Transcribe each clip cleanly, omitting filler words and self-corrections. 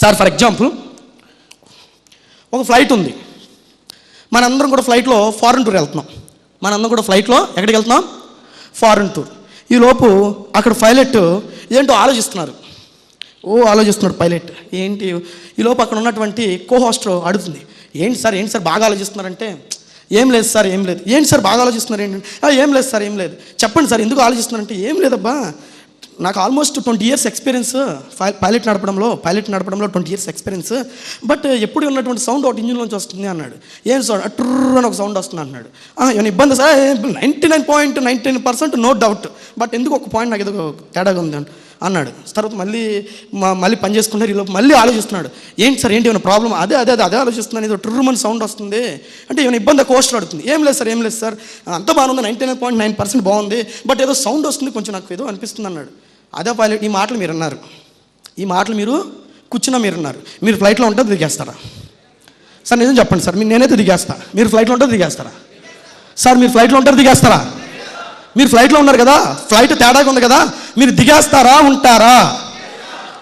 Sir for example ఒక flight ఉంది, మనందరం కూడా ఫ్లైట్లో ఫారెన్ టూర్ వెళ్తున్నాం. మనందరం కూడా ఫ్లైట్లో ఎక్కడికి వెళ్తున్నాం? Foreign tour. ఈలోపు అక్కడ పైలట్ ఏంటో ఆలోచిస్తున్నాడు పైలట్ ఏంటి. ఈలోపు అక్కడ ఉన్నటువంటి కో-హోస్ట్ అడుగుతుంది, ఏంటి సార్ బాగా ఆలోచిస్తున్నారంటే, ఏం లేదు సార్ ఏం లేదు. ఏంటి సార్ బాగా ఆలోచిస్తున్నారు ఏంటంటే, ఏం లేదు సార్ ఏం లేదు. చెప్పండి సార్ ఎందుకు ఆలోచిస్తున్నారంటే, ఏం లేదబ్బా నాకు ఆల్మోస్ట్ 20 years ఎక్స్పీరియన్స్ పైలట్ నడపడంలో 20 years ఎక్స్పీరియన్స్. బట్ ఎప్పుడు ఉన్నటువంటి సౌండ్ ఒకటి ఇంజిన్లోంచి వస్తుంది అన్నాడు. ఏం సౌండ్? ట్రర్ అని ఒక సౌండ్ వస్తుంది అన్నాడు. ఏమైనా ఇబ్బంది సార్? 99.99% నో డౌట్, బట్ ఎందుకు ఒక పాయింట్ నాకు ఏదో తేడాగా ఉంది అన్నాడు. తర్వాత మళ్ళీ పని చేసుకుంటారు. ఈలోపు మళ్ళీ ఆలోచిస్తున్నాడు, ఏంటి సార్ ఏంటి ఏమైనా ప్రాబ్లం? అదే ఆలోచిస్తున్నాను, ఏదో ట్రర్ సౌండ్ వస్తుంది అంటే ఏమైనా ఇబ్బంది? కోస్టర్ అడుగుతుంది. ఏం లేదు సార్ అంతా బాగుంది, 99.9% బాగుంది, బట్ ఏదో సౌండ్ వస్తుంది, కొంచెం నాకు ఏదో అనిపిస్తుంది అన్నాడు. అదే పైలట్, ఈ మాటలు మీరు అన్నారు, ఈ మాటలు మీరు కూర్చున్నా మీరు అన్నారు. మీరు ఫ్లైట్లో ఉంటే దిగేస్తారా సార్? నిజం చెప్పండి సార్, నేనైతే దిగేస్తా. మీరు ఫ్లైట్లో ఉంటే దిగేస్తారా సార్? మీరు ఫ్లైట్లో ఉంటారు దిగేస్తారా? మీరు ఫ్లైట్లో ఉన్నారు కదా, ఫ్లైట్ తేడాగా ఉంది కదా, మీరు దిగేస్తారా ఉంటారా?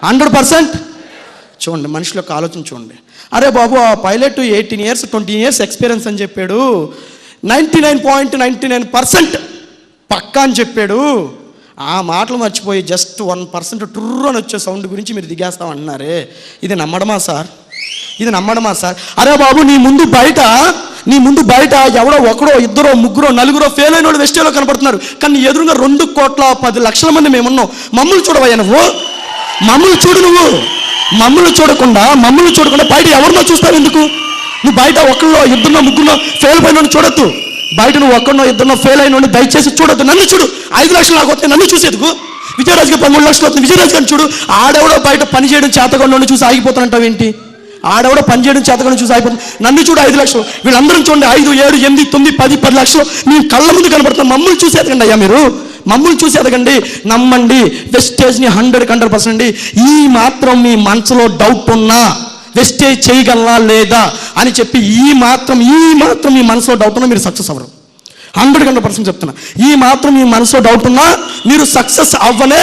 100%. చూడండి మనుషుల యొక్క ఆలోచన చూడండి. అరే బాబు ఆ పైలట్ 18 years 20 years ఎక్స్పీరియన్స్ అని చెప్పాడు, 99.99% పక్కా అని చెప్పాడు. ఆ మాటలు మర్చిపోయి జస్ట్ 1% ట్రర్ అని వచ్చే సౌండ్ గురించి మీరు దిగేస్తామంటున్నారే, ఇది నమ్మడమా సార్? అరే బాబు నీ ముందు బయట ఎవడో ఒకడో ఇద్దరో ముగ్గురో నలుగురో ఫెయిల్ అయిన వాళ్ళు వెస్టేలో కనపడుతున్నారు, కానీ ఎదురుగా 2,10,00,000 మంది మేమున్నాం. మమ్మల్ని చూడవయ్యా నువ్వు, మమ్మల్ని చూడకుండా బయట ఎవరినో చూస్తావు ఎందుకు? నువ్వు బయట ఒకళ్ళో ఇద్దరినో ముగ్గురునో ఫెయిల్ అయిన చూడొద్దు. బయట నువ్వు ఒక్కడో ఇద్దరినో ఫెయిల్ అయిన దయచేసి చూడొద్దు. నన్ను చూడు, 5 లక్షలు నాకు వస్తాయి, నన్ను చూసేందుకు. విజయరాజుకి 13 లక్షలు వస్తుంది, విజయరాజు గారిని చూడు. ఆడెవడో బయట పని చేయడం చేతకుండా చూసి ఆగిపోతానంటావు ఏంటి? ఆడెవడో పని చేయడం చేతకుండా చూసి ఆగిపోతుంది. నన్ను చూడు, 5 లక్షలు. వీళ్ళందరం చూడండి 5, 7, 8, 9, 10 లక్షలు మీ కళ్ళ ముందు కనబడుతున్నాం. మమ్మల్ని చూసి ఎదగండి అయ్యా, మీరు మమ్మల్ని చూసి ఎదగండి, నమ్మండి. వెస్టేజ్ని 100% ఈ మాత్రం మీ మనసులో డౌట్ ఉన్నా వెస్టేజ్ చేయగలనా లేదా అని చెప్పి ఈ మాత్రం మీ మనసులో డౌట్ ఉన్నా మీరు సక్సెస్ అవ్వరు. 100% చెప్తున్నా, ఈ మాత్రం మీ మనసులో డౌట్ ఉన్నా మీరు సక్సెస్ అవ్వరు.